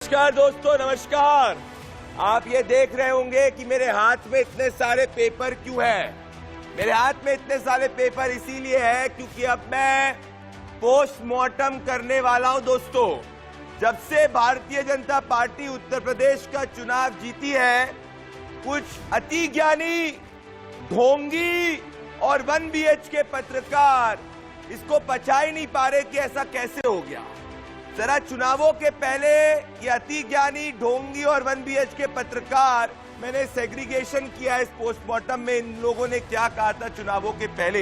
नमस्कार दोस्तों, नमस्कार। आप ये देख रहे होंगे कि मेरे हाथ में इतने सारे पेपर क्यों है। मेरे हाथ में इतने सारे पेपर इसीलिए है क्योंकि अब मैं पोस्टमार्टम करने वाला हूं दोस्तों। जब से भारतीय जनता पार्टी उत्तर प्रदेश का चुनाव जीती है, कुछ अति ज्ञानी, ढोंगी और 1 BHK पत्रकार इसको पचा ही नहीं पा रहे कि ऐसा कैसे हो गया। जरा चुनावों के पहले ये अति ज्ञानी, ढोंगी और 1 BHK पत्रकार, मैंने सेग्रीगेशन किया इस पोस्टमार्टम में इन लोगों ने क्या कहा था चुनावों के पहले।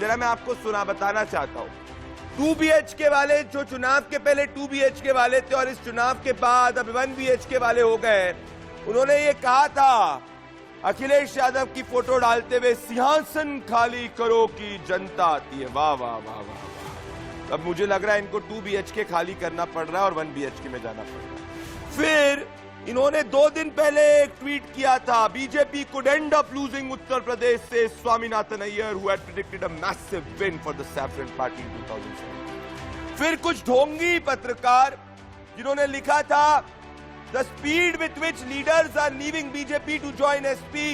जरा मैं आपको बताना चाहता हूँ। 2 BHK वाले जो चुनाव के पहले 2 BHK वाले थे और इस चुनाव के बाद अब 1 BHK वाले हो गए, उन्होंने ये कहा था अखिलेश यादव की फोटो डालते हुए, सिंहासन खाली करो की जनता आती है। वाह वाह वाह वाह। अब मुझे लग रहा है इनको 2 BHK खाली करना पड़ रहा है और 1 BHK में जाना पड़ रहा है। फिर इन्होंने 2 दिन पहले एक ट्वीट किया था, BJP could end up losing Uttar Pradesh से Swaminathan Iyer who had predicted a massive win for the Saffron Party in 2007। फिर कुछ ढोंगी पत्रकार जिन्होंने लिखा था, the speed with which leaders are leaving BJP to join SP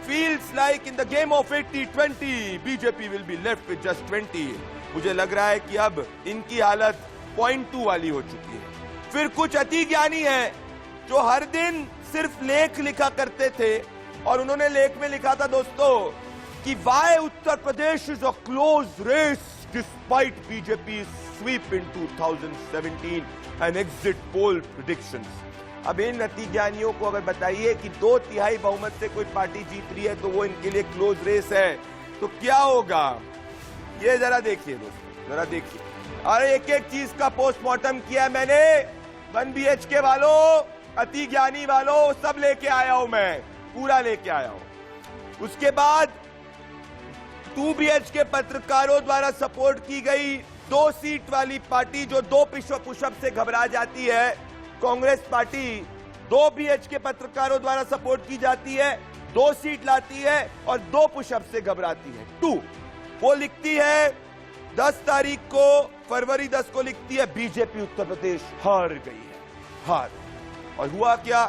feels like in the game of 80-20 BJP will be left with just 20। मुझे लग रहा है कि अब इनकी हालत 0.2 वाली हो चुकी है। फिर कुछ अति ज्ञानी हैं जो हर दिन सिर्फ लेख लिखा करते थे और उन्होंने लेख में लिखा था दोस्तों कि why Uttar Pradesh is a close race despite BJP sweep in 2017 and exit poll predictions. अब इन अति ज्ञानियों को अगर बताइए कि 2/3 बहुमत से कोई पार्टी जीत रही है तो वो इनके लिए क्लोज रेस है, तो क्या होगा ये जरा देखिए दोस्तों, जरा देखिए। अरे एक एक चीज का पोस्टमार्टम किया मैंने। 1 BHK वालों, अति ज्ञानी वालों, सब लेके आया हूं मैं, पूरा लेके आया हूं। उसके बाद 2 BHK पत्रकारों द्वारा सपोर्ट की गई 2 सीट वाली पार्टी जो 2 पुशअप से घबरा जाती है, कांग्रेस पार्टी 2 BHK पत्रकारों द्वारा सपोर्ट की जाती है, 2 सीट लाती है और 2 पुशअप से घबराती है। 2 वो लिखती है 10 तारीख को, फरवरी 10 को लिखती है, बीजेपी उत्तर प्रदेश हार गई है, हार। और हुआ क्या,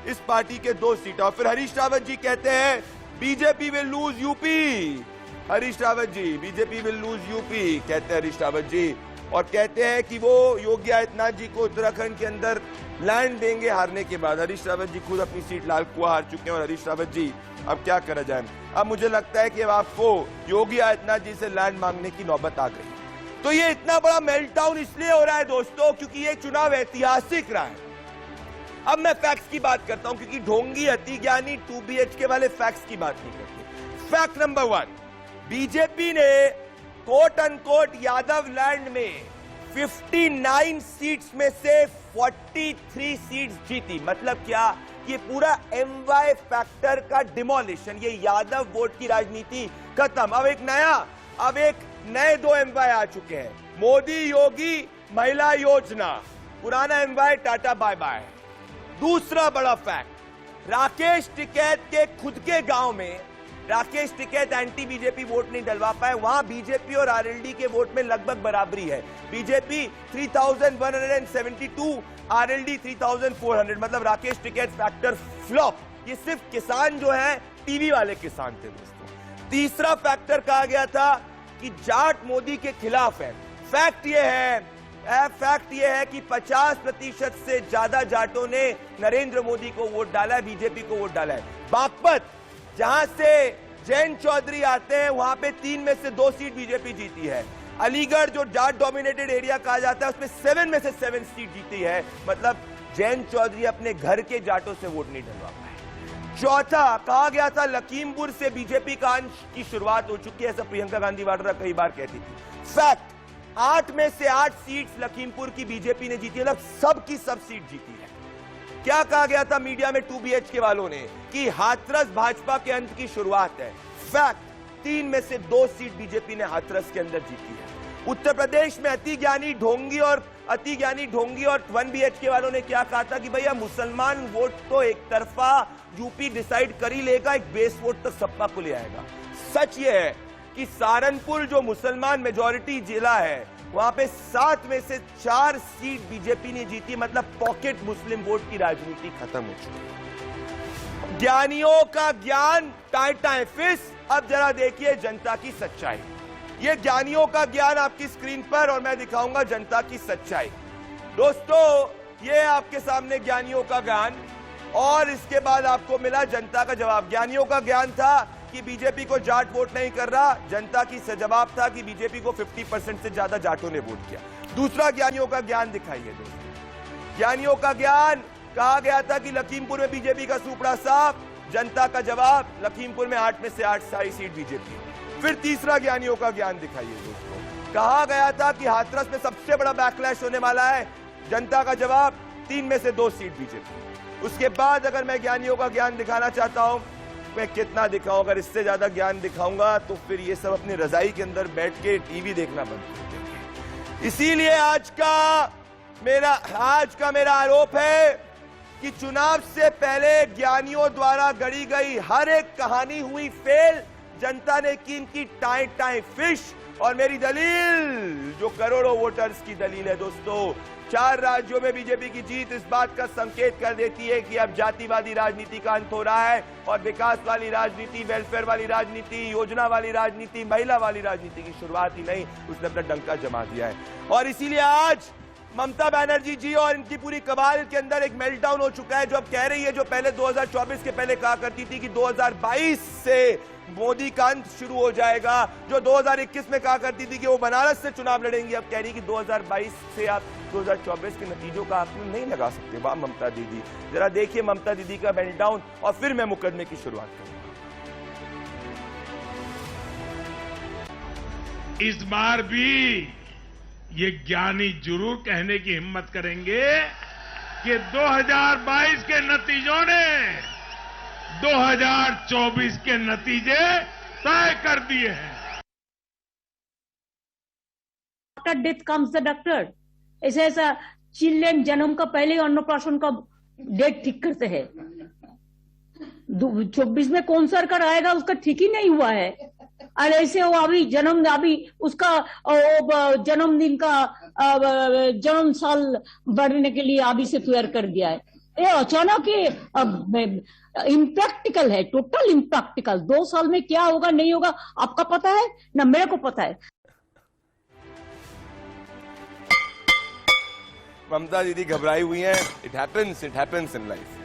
इस पार्टी के 2 सीट। और फिर हरीश रावत जी कहते हैं BJP will lose UP. Harish Rawat ji, BJP will lose UP कहते हैं हरीश रावत जी, और कहते हैं कि वो योगी आदित्यनाथ जी को उत्तराखंड के अंदर लैंड देंगे हारने के बाद। हरीश रावत जी खुद अपनी सीट लाल कुआं हार चुके हैं और हरीश रावत जी अब क्या करा जाए। अब मुझे लगता है कि अब आपको योगी आदित्यनाथ जी से लैंड मांगने की नौबत आ गई। तो ये इतना बड़ा मेल्टडाउन इसलिए हो रहा है दोस्तों क्योंकि ये चुनाव ऐतिहासिक रहा है। अब मैं फैक्ट्स की बात करता हूं क्योंकि ढोंगी, अति ज्ञानी, 2 BHK वाले फैक्ट्स की बात नहीं करते। फैक्ट नंबर 1, बीजेपी ने कोट अनकोट यादव लैंड में 59 सीट्स में से 43 सीट्स जीती। मतलब क्या, ये पूरा MY फैक्टर का डिमोलिशन, ये यादव वोट की राजनीति खत्म। अब एक नए 2 MY आ चुके हैं, मोदी योगी महिला योजना। पुराना MY टाटा बाय बाय। दूसरा बड़ा फैक्ट, राकेश टिकैत के खुद के गांव में Rakesh Tikait anti BJP vote नहीं डलवा पाए, वहां बीजेपी और आरएलडी के वोट में लगभग बराबरी है। बीजेपी 3172, आरएलडी 3400, मतलब राकेश टिकैत फैक्टर फ्लॉप। ये सिर्फ किसान जो है टीवी वाले किसान थे दोस्तों। तीसरा फैक्टर कहा गया था कि जाट मोदी के खिलाफ है। फैक्ट ये है कि 50% से ज्यादा जाटों ने नरेंद्र मोदी को वोट डाला है, बीजेपी को वोट डाला है। बागपत, जहां से जैन चौधरी आते हैं, वहां पे 3 में से 2 सीट बीजेपी जीती है। अलीगढ़ जो जाट डोमिनेटेड एरिया कहा जाता है, उसमें 7 में से 7 सीट जीती है। मतलब जैन चौधरी अपने घर के जाटों से वोट नहीं डलवा पाए। चौथा, कहा गया था लखीमपुर से बीजेपी का अंश की शुरुआत हो चुकी है, ऐसा प्रियंका गांधी वाड्रा कई बार कहती थी। फैक्ट, 8 में से 8 सीट्स लखीमपुर की बीजेपी ने जीती है, मतलब सब की सब सीट जीती है। क्या कहा गया था मीडिया में 2 BHK वालों ने कि हाथरस भाजपा के अंत की शुरुआत है। फैक्ट, 3 में से 2 सीट बीजेपी ने हाथरस के अंदर जीती है। उत्तर प्रदेश में अति ज्ञानी ढोंगी और 1 BHK वालों ने क्या कहा था कि भैया मुसलमान वोट तो एक तरफा यूपी डिसाइड कर ही लेगा, एक बेस वोट तो सपा को ले आएगा। सच ये है कि सहारनपुर जो मुसलमान मेजॉरिटी जिला है, वहां पे 7 में से 4 सीट बीजेपी ने जीती, मतलब पॉकेट मुस्लिम वोट की राजनीति खत्म हो चुकी है। ज्ञानियों का ज्ञान टाइम फिस। अब जरा देखिए जनता की सच्चाई। ये ज्ञानियों का ज्ञान आपकी स्क्रीन पर, और मैं दिखाऊंगा जनता की सच्चाई। दोस्तों, ये आपके सामने ज्ञानियों का ज्ञान, और इसके बाद आपको मिला जनता का जवाब। ज्ञानियों का ज्ञान था कि बीजेपी को जाट वोट नहीं कर रहा, जनता की जवाब था कि बीजेपी को 50% से ज्यादा जाटों ने वोट किया। दूसरा ज्ञानियों का ज्ञान दिखाइए दोस्तों। ज्ञानियों का ज्ञान, कहा गया था कि लखीमपुर में बीजेपी का सुपड़ा साफ, जनता का जवाब लखीमपुर में 8 में से 8 सारी सीट बीजेपी। फिर तीसरा ज्ञानियों का ज्ञान दिखाइए दोस्तों। कहा गया था कि हाथरस में सबसे बड़ा बैकलैश होने वाला है, जनता का जवाब 3 में से 2 सीट बीजेपी। उसके बाद अगर मैं ज्ञानियों का ज्ञान दिखाना चाहता हूं, मैं कितना दिखाऊं? अगर इससे ज्यादा ज्ञान दिखाऊंगा तो फिर ये सब अपनी रजाई के अंदर बैठ के टीवी देखना बंद कर देंगे। इसीलिए आज का मेरा आरोप है कि चुनाव से पहले ज्ञानियों द्वारा गढ़ी गई हर एक कहानी हुई फेल। जनता ने की इनकी टाइम फिश। और मेरी दलील जो करोड़ों वोटर्स की दलील है दोस्तों, 4 राज्यों में बीजेपी की जीत इस बात का संकेत कर देती है कि अब जातिवादी राजनीति का अंत हो रहा है और विकास वाली राजनीति, वेलफेयर वाली राजनीति, योजना वाली राजनीति, महिला वाली राजनीति की शुरुआत ही नहीं, उसने अपना डंका जमा दिया है। और इसीलिए आज ममता बनर्जी जी और इनकी पूरी कबाल के अंदर एक मेल्टडाउन हो चुका है, जो अब कह रही है, जो पहले 2024 के पहले कहा करती थी कि 2022 से मोदी का अंत शुरू हो जाएगा, जो 2021 में कहा करती थी कि वो बनारस से चुनाव लड़ेंगी, अब कह रही कि 2022 से आप 2024 के नतीजों का आकलन नहीं लगा सकते। वाह ममता दीदी, जरा देखिए ममता दीदी का मेल्टडाउन, और फिर मैं मुकदमे की शुरुआत करूंगा। इस बार भी ये ज्ञानी जरूर कहने की हिम्मत करेंगे कि 2022 के नतीजों ने 2024 के नतीजे तय कर दिए हैं। After death comes the doctor. ऐसा चिल्ड्रन जन्म का पहले अन्नप्राशन का डेट ठीक करते हैं। 24 में कौन सरकार आएगा उसका ठीक ही नहीं हुआ है, और ऐसे वो अभी उसका जन्मदिन का जन्म साल बढ़ने के लिए अभी से तैयार कर दिया है। ये अचानक इम्प्रैक्टिकल है, टोटल इम्प्रैक्टिकल। 2 साल में क्या होगा नहीं होगा आपका पता है ना मेरे को पता है। ममता दीदी घबराई हुई हैं। It happens in life.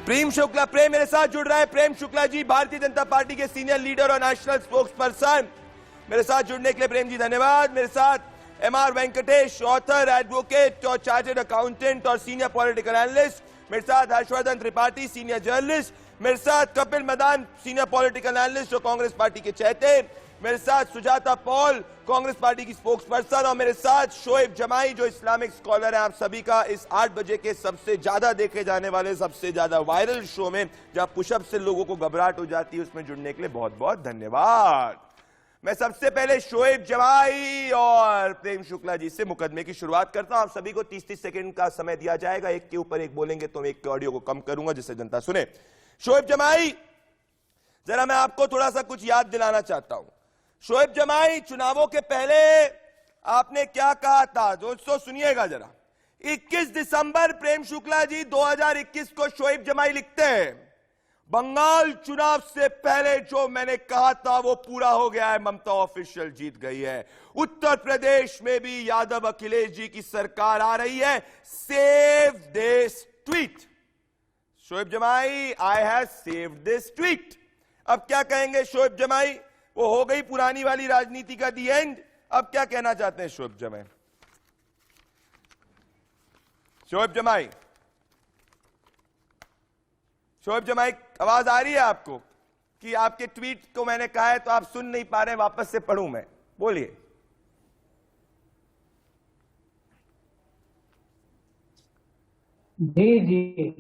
Prem Shukla, Prem मेरे साथ जुड़ रहा है। प्रेम शुक्ला जी भारतीय जनता पार्टी के सीनियर लीडर और नेशनल स्पोक्स पर्सन, मेरे साथ जुड़ने के लिए प्रेम जी धन्यवाद। मेरे साथ एमआर वेंकटेश, ऑथर, एडवोकेट और चार्टर्ड अकाउंटेंट और सीनियर पॉलिटिकल एनालिस्ट। मेरे साथ हर्षवर्धन त्रिपाठी, सीनियर जर्नलिस्ट। मेरे साथ Kapil Madan, senior political analyst जो कांग्रेस पार्टी के चहेते। मेरे साथ सुजाता पॉल, कांग्रेस पार्टी की स्पोक्स पर्सन, और मेरे साथ शोएब जमाई जो इस्लामिक स्कॉलर है। आप सभी का इस 8 बजे के सबसे ज्यादा देखे जाने वाले, सबसे ज्यादा वायरल शो में, जहां पुशअप से लोगों को घबराहट हो जाती है, उसमें जुड़ने के लिए बहुत बहुत धन्यवाद। मैं सबसे पहले शोएब जमाई और प्रेम शुक्ला जी से मुकदमे की शुरुआत करता हूं। आप सभी को 30-30 सेकंड का समय दिया जाएगा। एक के ऊपर एक बोलेंगे तो एक के ऑडियो को कम करूंगा जिससे जनता सुने। शोएब जमाई, जरा मैं आपको थोड़ा सा कुछ याद दिलाना चाहता हूं। शोएब जमाई, चुनावों के पहले आपने क्या कहा था? दोस्तों सुनिएगा जरा। 21 दिसंबर प्रेम शुक्ला जी 2021 को शोएब जमाई लिखते हैं, बंगाल चुनाव से पहले जो मैंने कहा था वो पूरा हो गया है, ममता ऑफिशियल जीत गई है। उत्तर प्रदेश में भी यादव अखिलेश जी की सरकार आ रही है। Save this tweet. Shoaib Jamai, I have saved this tweet. अब क्या कहेंगे शोएब जमाई? वो हो गई पुरानी वाली राजनीति का दी एंड। अब क्या कहना चाहते हैं शोएब जमाई? शोएब जमाई, शोएब जमाई, आवाज आ रही है आपको कि आपके ट्वीट को मैंने कहा है तो आप सुन नहीं पा रहे हैं? वापस से पढ़ूं मैं, बोलिए। जी जी,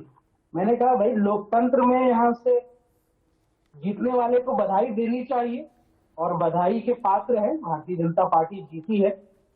मैंने कहा भाई लोकतंत्र में यहां से जीतने वाले को बधाई देनी चाहिए और बधाई के पात्र है। भारतीय जनता पार्टी जीती है।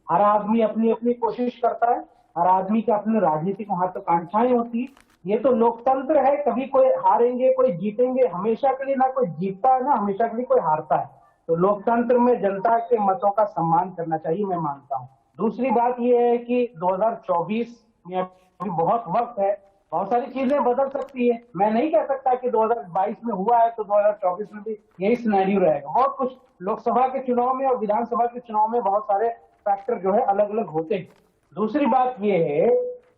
हर आदमी अपनी अपनी कोशिश करता है, हर आदमी के अपने राजनीतिक महत्वाकांक्षाएं होती है। ये तो लोकतंत्र है, कभी कोई हारेंगे कोई जीतेंगे, हमेशा के लिए ना कोई जीतता है ना हमेशा के लिए कोई हारता है। तो लोकतंत्र में जनता के मतों का सम्मान करना चाहिए, मैं मानता हूँ। दूसरी बात यह है कि 2024 में अभी बहुत वक्त है, बहुत सारी चीजें बदल सकती है। मैं नहीं कह सकता कि 2022 में हुआ है तो 2024 में भी यही सिनेरियो रहेगा। बहुत कुछ लोकसभा के चुनाव में और विधानसभा के चुनाव में बहुत सारे फैक्टर जो है अलग अलग होते हैं। दूसरी बात यह है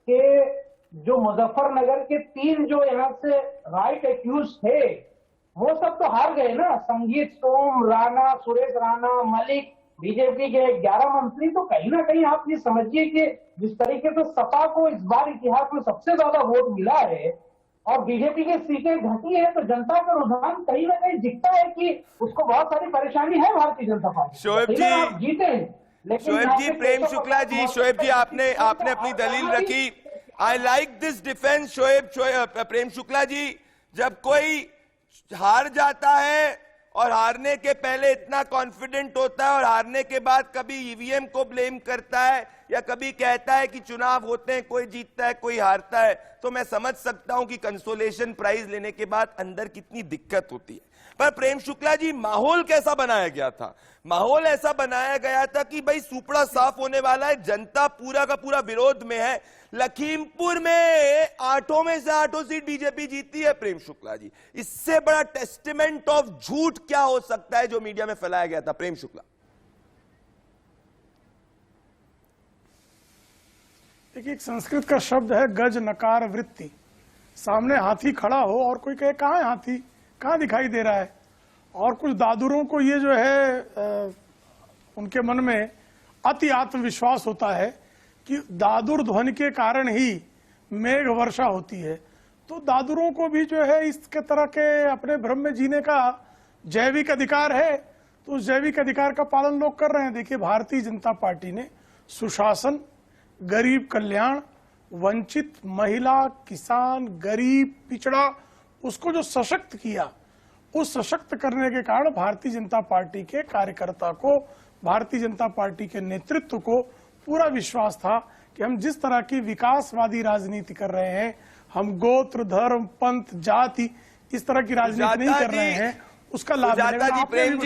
कि जो मुजफ्फरनगर के 3 जो यहाँ से राइट एक्यूज थे वो सब तो हार गए ना। संगीत सोम, राणा, सुरेश राणा, मलिक, बीजेपी के 11 मंत्री। तो कहीं ना कहीं आप ये समझिए कि जिस तरीके से सपा को इस बार इतिहास में सबसे ज्यादा वोट मिला है और बीजेपी की सीटें घटी है, तो जनता का रुझान कहीं ना कहीं दिखता है कि उसको बहुत सारी परेशानी है भारतीय जनता पार्टी। शोएब जी, आप जीते हैं, लेकिन शोएब जी, प्रेम शुक्ला जी, शोएब जी, आपने अपनी दलील रखी। I like this defence. Shoaib, Prem Shukla ji, जब कोई हार जाता है और हारने के पहले इतना कॉन्फिडेंट होता है और हारने के बाद कभी ईवीएम को ब्लेम करता है या कभी कहता है कि चुनाव होते हैं, कोई जीतता है कोई हारता है, तो मैं समझ सकता हूं कि कंसोलेशन प्राइज लेने के बाद अंदर कितनी दिक्कत होती है। पर प्रेम शुक्ला जी, माहौल कैसा बनाया गया था? माहौल ऐसा बनाया गया था कि भाई सुपड़ा साफ होने वाला है, जनता पूरा का पूरा विरोध में है। लखीमपुर में 8 में से 8 सीट बीजेपी जीती है। प्रेम शुक्ला जी, इससे बड़ा टेस्टिमेंट ऑफ झूठ क्या हो सकता है जो मीडिया में फैलाया गया था? प्रेम शुक्ला। देखिए, एक संस्कृत का शब्द है गज नकार वृत्ति। सामने हाथी खड़ा हो और कोई कहे कहां है हाथी, कहां दिखाई दे रहा है, और कुछ दादुरों को ये जो है उनके मन में अति आत्मविश्वास होता है कि दादुर ध्वनि के कारण ही मेघ वर्षा होती है। तो दादुरों को भी जो है इसके तरह के अपने भ्रम में जीने का जैविक अधिकार है, तो उस जैविक अधिकार का पालन लोग कर रहे हैं। देखिए, भारतीय जनता पार्टी ने सुशासन, गरीब कल्याण, वंचित महिला, किसान, गरीब, पिछड़ा, उसको जो सशक्त किया, उस सशक्त करने के कारण भारतीय जनता पार्टी के कार्यकर्ता को, भारतीय जनता पार्टी के नेतृत्व को पूरा विश्वास था कि हम जिस तरह की विकासवादी राजनीति कर रहे हैं, हम गोत्र, धर्म, पंथ, जाति, इस तरह की राजनीति नहीं कर रहे हैं, उसका लाभ मिलेगा। प्रेम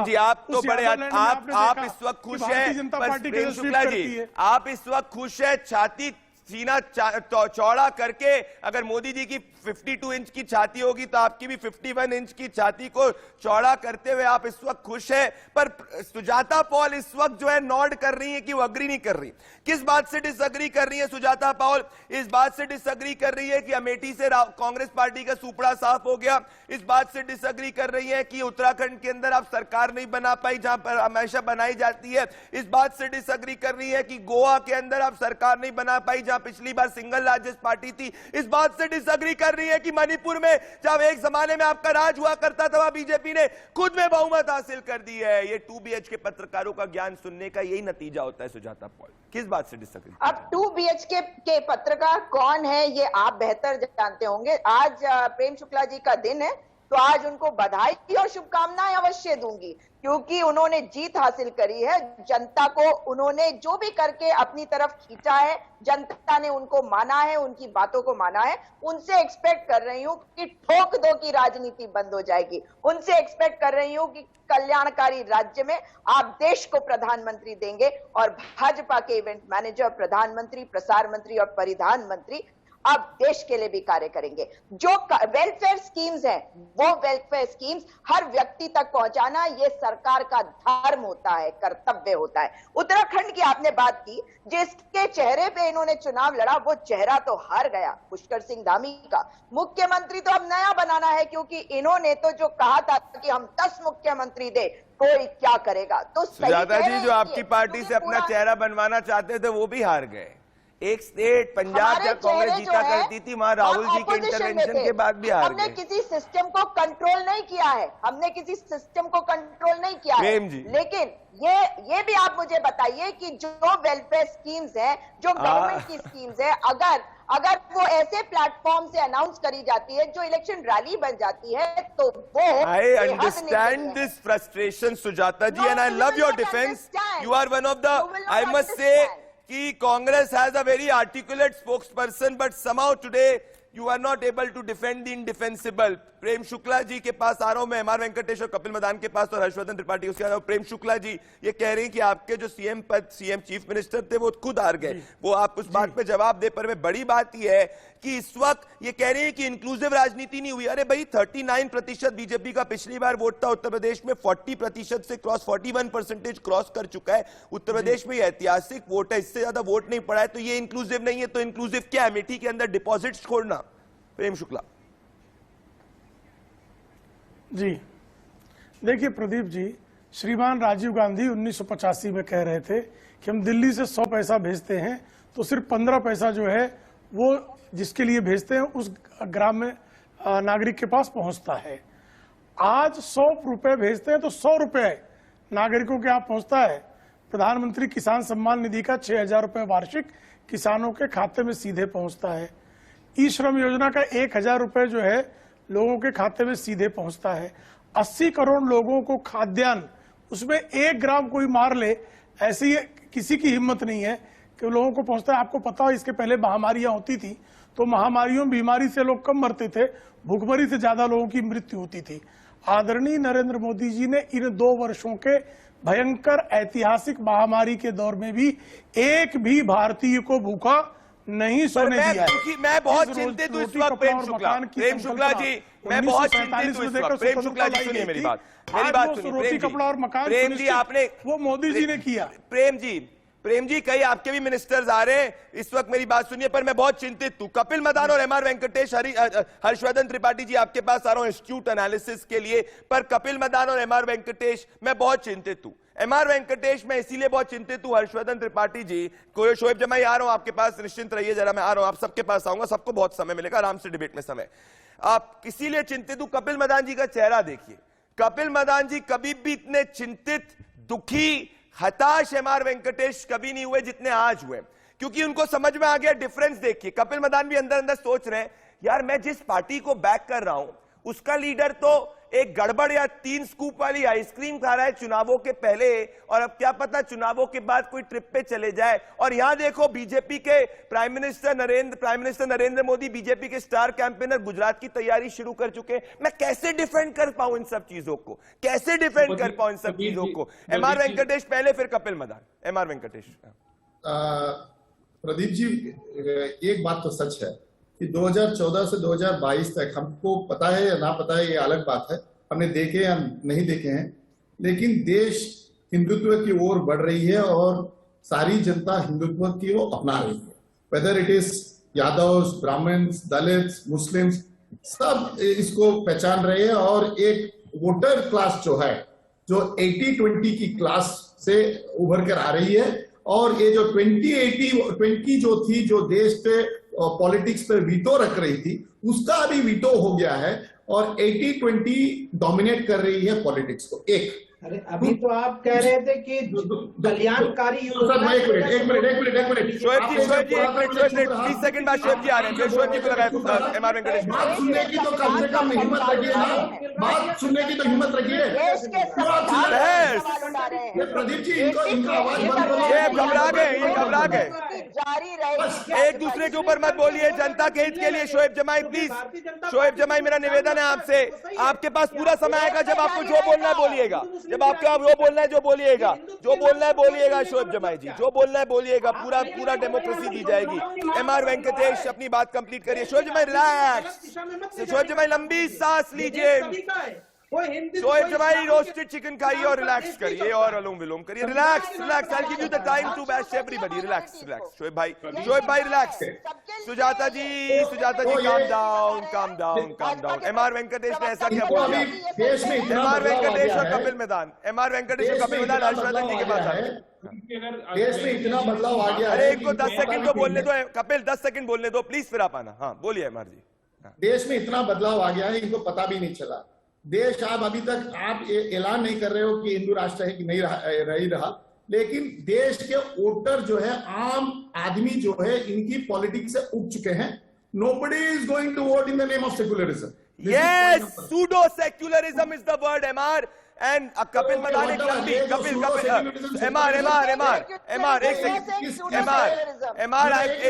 जी, आप तो बड़े, आप इस वक्त खुश हैं, प्रेम शुक्ला जी, आप इस वक्त खुश है छाती सीना चौड़ा करके। अगर मोदी जी की 52 इंच की छाती होगी तो आपकी भी 51 इंच की छाती को चौड़ा करते हुए आप इस वक्त खुश है। पर सुजाता पॉल इस वक्त जो है नॉड कर रही है कि वो अग्री नहीं कर रही। किस बात से डिसअग्री कर रही है सुजाता पॉल? इस बात से डिसअग्री कर रही है कि अमेठी से कांग्रेस पार्टी का सुपड़ा साफ हो गया। इस बात से डिसअग्री कर रही है कि उत्तराखंड के अंदर आप सरकार नहीं बना पाई जहां पर हमेशा बनाई जाती है। इस बात से डिसअग्री कर रही है कि गोवा के अंदर आप सरकार नहीं बना पाई जहां पिछली बार सिंगल लार्जेस्ट पार्टी थी। इस बात से डिसअग्री कर रही है कि मणिपुर में जब एक जमाने में आपका राज हुआ करता था वहां बीजेपी ने खुद में बहुमत हासिल कर दी है। ये 2BH के पत्रकारों का ज्ञान सुनने का यही नतीजा होता है। सुजाता पॉल, किस बात से डिसअग्री? अब 2BH के पत्रकार कौन है ये आप बेहतर जानते होंगे। आज प्रेम शुक्ला जी का दिन है, तो आज उनको बधाई और शुभकामनाएं अवश्य दूंगी, क्योंकि उन्होंने जीत हासिल करी है। जनता को उन्होंने जो भी करके अपनी तरफ खींचा है, जनता ने उनको माना है, उनकी बातों को माना है। उनसे एक्सपेक्ट कर रही हूं कि ठोक दो की राजनीति बंद हो जाएगी। उनसे एक्सपेक्ट कर रही हूं कि कल्याणकारी राज्य में आप देश को प्रधानमंत्री देंगे और भाजपा के इवेंट मैनेजर, प्रधानमंत्री, प्रसार मंत्री और परिधान मंत्री अब देश के लिए भी कार्य करेंगे। जो वेलफेयर स्कीम्स हैं, वो वेलफेयर स्कीम्स हर व्यक्ति तक पहुंचाना ये सरकार का धर्म होता है, कर्तव्य होता है। उत्तराखंड की आपने बात की, जिसके चेहरे पे इन्होंने चुनाव लड़ा वो चेहरा तो हार गया, पुष्कर सिंह धामी का। मुख्यमंत्री तो अब नया बनाना है, क्योंकि इन्होंने तो जो कहा था कि हम 10 मुख्यमंत्री दे, कोई क्या करेगा। तो सुजाता जी, जो आपकी पार्टी से अपना चेहरा बनवाना चाहते थे वो भी हार गए। एक स्टेट पंजाब जब कांग्रेस जीता करती थी वहां राहुल जी के इंटरवेंशन के बाद भी हार गए। हमने किसी सिस्टम को कंट्रोल नहीं किया है, हमने किसी सिस्टम को कंट्रोल नहीं किया है। लेकिन ये भी आप मुझे बताइए कि जो वेलफेयर स्कीम्स हैं, जो गवर्नमेंट की स्कीम्स है, अगर वो ऐसे प्लेटफॉर्म से अनाउंस करी जाती है जो इलेक्शन रैली बन जाती है, तो वो I understand this frustration Sujata ji, and I love your defence. You are one of the, I must say कि Congress has a very articulate spokesperson, but somehow today you are not able to defend the indefensible. Prem Shukla ji के पास आ रहा हूं मैं, MR Venkatesh और कपिल मदान के पास और हर्षवर्धन त्रिपाठी उसके बाद। प्रेम शुक्ला जी ये कह रहे हैं कि आपके जो सीएम पद, सीएम चीफ मिनिस्टर थे वो खुद हार गए, वो आप उस बात पे जवाब दे, पर बड़ी बात यह है कि इस वक्त ये कह रहे हैं कि इंक्लूसिव राजनीति नहीं हुई। अरे भाई 39% बीजेपी का पिछली बार वोट था, उत्तर प्रदेश में 40% से क्रॉस 41% क्रॉस कर चुका है। उत्तर प्रदेश में ऐतिहासिक वोट है, इससे ज्यादा वोट नहीं पड़ा है, तो ये इंक्लूसिव नहीं है। तो इंक्लूसिव क्या है? अमेठी के अंदर डिपॉजिट्स छोड़ना। प्रेम शुक्ला जी देखिए प्रदीप जी, श्रीमान राजीव गांधी 1985 में कह रहे थे कि हम दिल्ली से 100 पैसा भेजते हैं तो सिर्फ 15 पैसा जो है वो जिसके लिए भेजते हैं उस ग्राम में नागरिक के पास पहुंचता है। आज 100 रुपए भेजते हैं तो 100 रुपए नागरिकों के यहाँ पहुंचता है। प्रधानमंत्री किसान सम्मान निधि का 6,000 रुपए वार्षिक किसानों के खाते में सीधे पहुंचता है। ई श्रम योजना का 1,000 रुपए जो है लोगों के खाते में सीधे पहुंचता है। 80 करोड़ लोगों को खाद्यान्न, उसमें 1 ग्राम कोई मार ले, ऐसी किसी की हिम्मत नहीं है कि लोगों को पहुंचता है। आपको पता है इसके पहले महामारियां होती थी तो महामारियों बीमारी से लोग कम मरते थे, भूखमरी से ज्यादा लोगों की मृत्यु होती थी। आदरणीय नरेंद्र मोदी जी ने इन 2 वर्षों के भयंकर ऐतिहासिक महामारी के दौर में भी एक भी भारतीय को भूखा नहीं सोने दिया है। मैं बहुत चिंतित हूं इस वक्त प्रेम शुक्ला जी, मैं बहुत चिंतित हूं इस वक्त। प्रेम शुक्ला जी सुनिए मेरी बात सुनिए। रोटी कपड़ा और मकान प्रेम जी आपने, वो मोदी जी ने किया। प्रेम जी कई आपके भी मिनिस्टर्स आ रहे हैं इस वक्त, मेरी बात सुनिए। पर मैं बहुत चिंतित हूं। कपिल मदान और एमआर वेंकटेश, हर्षवर्धन त्रिपाठी जी आपके पास आ रहा हूं इंस्टीट्यूट एनालिसिस के लिए, पर कपिल मदान और एमआर वेंकटेश मैं बहुत चिंतित हूं। एमआर वेंकटेश मैं इसीलिए बहुत चिंतित हूं, हर्षवर्धन त्रिपाठी जी को, शोएब जमाई आ रहा हूं आपके पास, निश्चिंत रहिए जरा, मैं आ रहा हूं, आप सबके पास आऊंगा, सबको बहुत समय मिलेगा, आराम से डिबेट में समय। आप इसीलिए चिंतित हूं, कपिल मदान जी का चेहरा देखिए। कपिल मदान जी कभी भी इतने चिंतित, दुखी, हताश एमआर वेंकटेश कभी नहीं हुए जितने आज हुए, क्योंकि उनको समझ में आ गया डिफरेंस। देखिए कपिल मदान भी अंदर अंदर सोच रहे हैं, यार मैं जिस पार्टी को बैक कर रहा हूं उसका लीडर तो एक गड़बड़ या 3 स्कूप वाली आइसक्रीम खा रहा है चुनावों के पहले, और अब क्या पता चुनावों के बाद कोई ट्रिप पे चले जाए। और यहां देखो बीजेपी के prime minister Narendra Modi, BJP के स्टार कैंपेनर गुजरात की तैयारी शुरू कर चुके हैं। मैं कैसे डिफेंड कर पाऊं इन सब चीजों को, कैसे डिफेंड कर पाऊं इन सब चीजों को? एमआर वेंकटेश पहले, फिर कपिल मदान। एमआर वेंकटेश। प्रदीप जी, एक बात तो सच है कि 2014 से 2022 तक, हमको पता है या ना पता है ये अलग बात है, हमने देखे या नहीं देखे हैं, लेकिन देश हिंदुत्व की ओर बढ़ रही है और सारी जनता हिंदुत्व की वो अपना रही है। Whether it is Yadav, Brahmins, Dalits, Muslims, सब इसको पहचान रहे हैं। और एक वोटर क्लास जो है, जो 80-20 की क्लास से उभर कर आ रही है, और ये जो 20 जो थी, जो देश पे पॉलिटिक्स पे वीटो रख रही थी, उसका अभी वीटो हो गया है और 80-20 डोमिनेट कर रही है पॉलिटिक्स को। अरे अभी तो आप कह रहे थे कि कल्याणकारी योजना। एक मिनट शोएब जी 30 सेकंड बाद शोएब जी आ रहे हैं, फिर शोएब जी को लगाया एमआर वेंकटेश। बात सुनने की तो कम से कम हिम्मत रखिए ना, बात सुनने की तो हिम्मत रखिए। प्रदीप जी, इनका आवाज बंद करो। ये घबरा गए। जारी रहे, एक दूसरे के ऊपर मत बोलिए, जनता के हित के लिए। शोएब जमाई प्लीज, शोएब जमाई मेरा निवेदन है आपसे, आपके पास पूरा समय आएगा, जब आपको जो बोलना है बोलिएगा, जब आपका वो बोलना है जो बोलिएगा, जो बोलना है बोलिएगा। शोएब जमाई जी जो बोलना है बोलिएगा, पूरा डेमोक्रेसी दी जाएगी। एमआर वेंकटेश अपनी बात कंप्लीट करिए। शोएब जमाई रिलैक्स, शोएब जमाई लंबी सांस लीजिए। शोएब जमाई रोस्टेड चिकन खाइए और रिलैक्स करिए और अनुलोम विलोम करिए। Relax, I give you the time to bash everybody. Relax. Shoaib भाई रिलैक्स। सुजाता जी काम डाउन। एमआर वेंकटेश ने ऐसा क्या बोला? एमआर वेंकटेश और कपिल मदान, हर्षवर्धन जी के पास आए। देश में इतना बदलाव आ गया। अरे इनको 10 सेकंड तो बोलने दो कपिल, 10 सेकंड बोलने दो प्लीज, फिर आप आना। हाँ बोलिए एमआर जी। देश में इतना बदलाव आ गया है, इनको पता भी नहीं चला। देश आप अभी तक ऐलान नहीं कर रहे हो कि हिंदू राष्ट्र है कि नहीं रहा, लेकिन देश के वोटर जो है, आम आदमी जो है, इनकी पॉलिटिक्स से उठ चुके हैं। Nobody is going to vote in the name of secularism. Yes, pseudo secularism is the word, MR. And Kapil Madan एक लंबी एक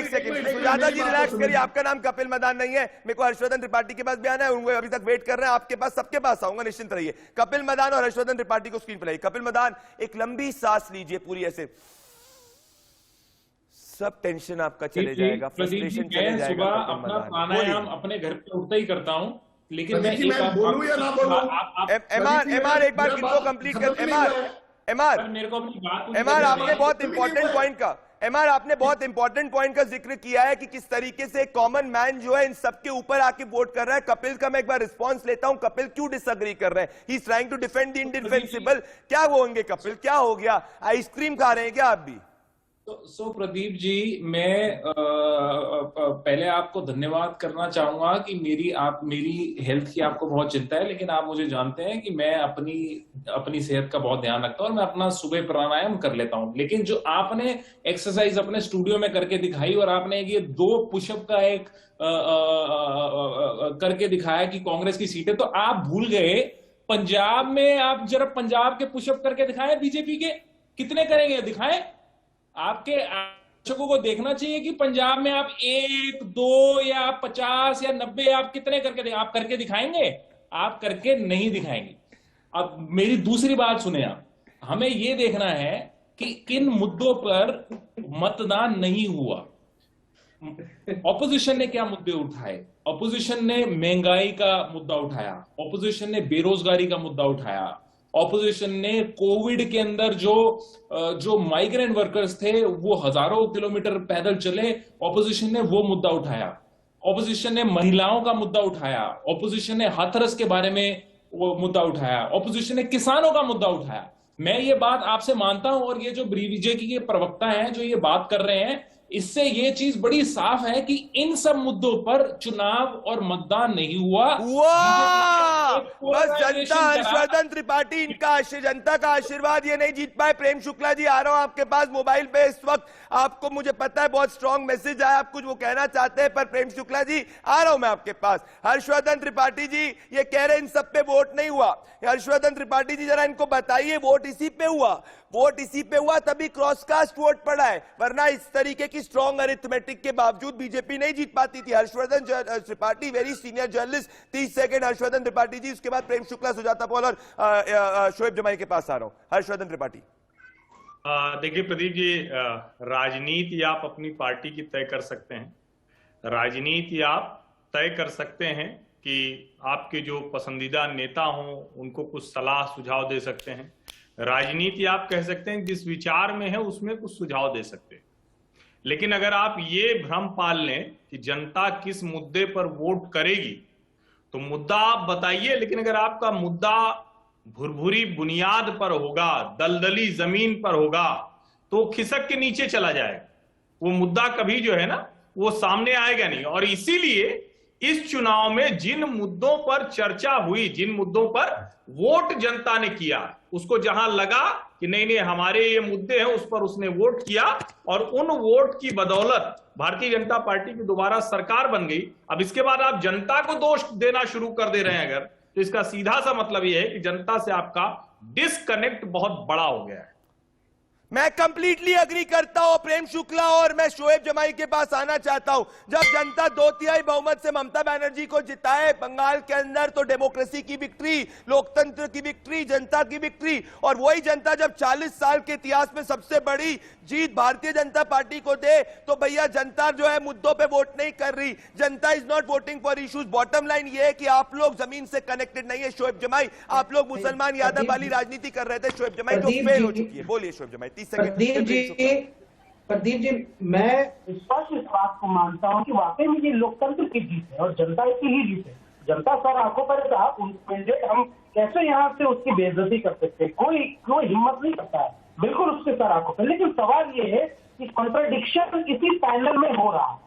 सेकंड सुजाता जी रिलैक्स करिए, आपका नाम कपिल मदान नहीं है। मेरे को हर्षवर्धन त्रिपाठी के पास बयान है, उनको अभी तक वेट कर रहे हैं, आपके पास सबके पास आऊंगा, निश्चिंत रहिए। कपिल मदान और हर्षवर्धन त्रिपाठी को स्क्रीन पर लाइए। कपिल मदान एक लंबी सांस लीजिए, पूरी ऐसे, सब टेंशन आपका चले जाएगा, फ्रस्ट्रेशन चले जाएगा। सुबह अपना प्राणायाम अपने घर पे उठते ही करता हूं, लेकिन मैं बोलूं या ना बोलूं? एमआर एक बार इनको कंप्लीट कर। एमआर आपने बहुत इंपॉर्टेंट पॉइंट का जिक्र किया है कि किस तरीके से कॉमन मैन जो है इन सबके ऊपर आके वोट कर रहा है। कपिल का मैं एक बार रिस्पांस लेता हूं, कपिल क्यों डिसएग्री कर रहे हैं? He is trying to defend the indefensible. क्या वो होंगे कपिल, क्या हो गया? आइसक्रीम खा रहे हैं क्या आप भी? सो प्रदीप जी, मैं पहले आपको धन्यवाद करना चाहूंगा कि मेरी हेल्थ की आपको बहुत चिंता है, लेकिन आप मुझे जानते हैं कि मैं अपनी सेहत का बहुत ध्यान रखता हूं और मैं अपना सुबह प्राणायाम कर लेता हूं। लेकिन जो आपने एक्सरसाइज अपने स्टूडियो में करके दिखाई और आपने ये 2 पुशअप का एक करके दिखाया कि कांग्रेस की सीटें, तो आप भूल गए पंजाब में। आप जरा पंजाब के पुशअप करके दिखाए, बीजेपी के कितने करेंगे दिखाएं। आपके दर्शकों को देखना चाहिए कि पंजाब में आप 1, 2 या 50 या 90 आप कितने आप करके दिखाएंगे? आप करके नहीं दिखाएंगे। अब मेरी दूसरी बात सुने आप, हमें यह देखना है कि किन मुद्दों पर मतदान नहीं हुआ। ऑपोजिशन ने क्या मुद्दे उठाए? ऑपोजिशन ने महंगाई का मुद्दा उठाया, ऑपोजिशन ने बेरोजगारी का मुद्दा उठाया, ऑपोजिशन ने कोविड के अंदर जो माइग्रेंट वर्कर्स थे वो हजारों किलोमीटर पैदल चले, ऑपोजिशन ने वो मुद्दा उठाया। ऑपोजिशन ने महिलाओं का मुद्दा उठाया, ऑपोजिशन ने हाथरस के बारे में वो मुद्दा उठाया, ऑपोजिशन ने किसानों का मुद्दा उठाया। मैं ये बात आपसे मानता हूं, और ये जो बीजेपी के प्रवक्ता हैं जो ये बात कर रहे हैं, इससे ये चीज बड़ी साफ है कि इन सब मुद्दों पर चुनाव और मतदान नहीं हुआ। बस जनता, हर्षवर्धन त्रिपाठी, जनता का आशीर्वाद ये नहीं जीत पाए। प्रेम शुक्ला जी, आ रहा हूं आपके पास। मोबाइल पे इस वक्त आपको, मुझे पता है, बहुत स्ट्रॉन्ग मैसेज आया, आप कुछ वो कहना चाहते हैं, पर प्रेम शुक्ला जी आ रहा हूं मैं आपके पास। हर्षवर्धन त्रिपाठी जी ये कह रहे हैं इन सब पे वोट नहीं हुआ। हर्षवर्धन त्रिपाठी जी जरा इनको बताइए, वोट इसी पे हुआ, वोट इसी पे हुआ, तभी क्रॉसकास्ट वोट पड़ा है, वरना इस तरीके की स्ट्रॉन्ग अरिथमेटिक के बावजूद बीजेपी नहीं जीत पाती थी। Harshvardhan Tripathi, very senior journalist, 30 second Harshvardhan Tripathi ji, उसके बाद प्रेम शुक्ला, सुजाता पॉल और शोएब जमाई के पास आ रहा हूं। हर्षवर्धन त्रिपाठी। देखिए प्रदीप जी, राजनीति आप अपनी पार्टी की तय कर सकते हैं, राजनीति आप तय कर सकते हैं कि आपके जो पसंदीदा नेता हों उनको कुछ सलाह सुझाव दे सकते हैं, राजनीति आप कह सकते हैं जिस विचार में है उसमें कुछ सुझाव दे सकते हैं। लेकिन अगर आप ये भ्रम पाल लें कि जनता किस मुद्दे पर वोट करेगी, तो मुद्दा आप बताइए, लेकिन अगर आपका मुद्दा भुरभुरी बुनियाद पर होगा, दलदली जमीन पर होगा, तो खिसक के नीचे चला जाएगा, वो मुद्दा कभी जो है ना वो सामने आएगा नहीं। और इसीलिए इस चुनाव में जिन मुद्दों पर चर्चा हुई, जिन मुद्दों पर वोट जनता ने किया, उसको जहां लगा कि नहीं नहीं हमारे ये मुद्दे हैं, उस पर उसने वोट किया, और उन वोट की बदौलत भारतीय जनता पार्टी की दोबारा सरकार बन गई। अब इसके बाद आप जनता को दोष देना शुरू कर दे रहे हैं अगर, तो इसका सीधा सा मतलब यह है कि जनता से आपका डिस्कनेक्ट बहुत बड़ा हो गया है। मैं कंप्लीटली अग्री करता हूं प्रेम शुक्ला, और मैं शोएब जमाई के पास आना चाहता हूं। जब जनता 2/3 बहुमत से ममता बनर्जी को जिताए बंगाल के अंदर, तो डेमोक्रेसी की विक्ट्री, लोकतंत्र की विक्ट्री, जनता की विक्ट्री, और वही जनता जब 40 साल के इतिहास में सबसे बड़ी जीत भारतीय जनता पार्टी को दे, तो भैया जनता जो है मुद्दों पे वोट नहीं कर रही, जनता is not voting for issues. Bottom line ये है कि आप लोग जमीन से कनेक्टेड नहीं है। शोएब जमाई, आप लोग मुसलमान यादव वाली राजनीति कर रहे थे, शोएब जमाई जो फेल हो चुकी है। बोलिए शोएब जमाई, 30 सेकंड। प्रदीप जी, मैं स्पष्ट इस बात को मानता हूं कि वाकई में ये लोकतंत्र की जीत है और जनता की ही जीत है। जनता सर आंखों पर था, हम कैसे यहाँ से उसकी बेइज्जती कर सकते हैं? कोई हिम्मत नहीं करता है, बिल्कुल उसके सर आंखों पर। लेकिन सवाल ये है कि कॉन्ट्रडिक्शन इसी पैनल में हो रहा है।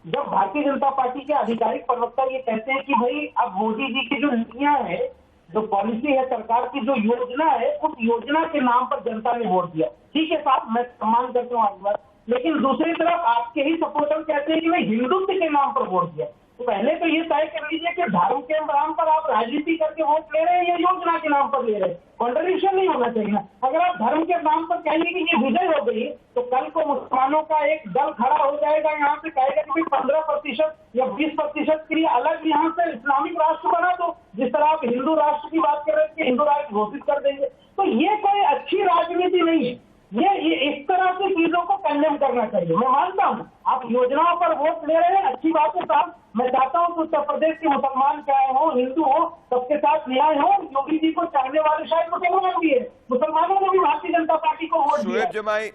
जब भारतीय जनता पार्टी के आधिकारिक प्रवक्ता ये कहते हैं कि भाई अब मोदी जी की जो नीतियां हैं, जो पॉलिसी है सरकार की, जो योजना है, उस योजना के नाम पर जनता ने वोट दिया। ठीक है साहब, मैं सम्मान करता हूँ आपकी बात, लेकिन दूसरी तरफ आपके ही सपोर्टर कहते हैं कि मैं हिंदुत्व के नाम पर वोट दिया। तो पहले तो ये तय कर लीजिए कि धर्म के नाम पर आप राजनीति करके वोट ले रहे हैं या योजना के नाम पर ले रहे हैं। कॉन्ट्रडिक्शन नहीं होना चाहिए ना। अगर आप धर्म के नाम पर कहेंगे कि ये विजय हो गई, तो कल को मुसलमानों का एक दल खड़ा हो जाएगा, यहाँ से कहेगा कि 15% या 20% के लिए अलग यहाँ से इस्लामिक राष्ट्र बना दो, जिस तरह आप हिंदू राष्ट्र की बात कर रहे थे, हिंदू राष्ट्र घोषित कर देंगे। तो ये कोई अच्छी राजनीति नहीं है। ये इस तरह से चीजों को कंडेम करना चाहिए। मैं मानता हूँ आप योजनाओं पर वोट ले रहे हैं, अच्छी बात है साहब। मैं चाहता हूँ कि उत्तर प्रदेश के मुसलमान चाहे हो, हिंदू हो, सबके साथ न्याय हो। योगी जी को चाहने वाले शायद मुसलमान भी है, मुसलमानों ने भी भारतीय जनता पार्टी को वोट दिया है।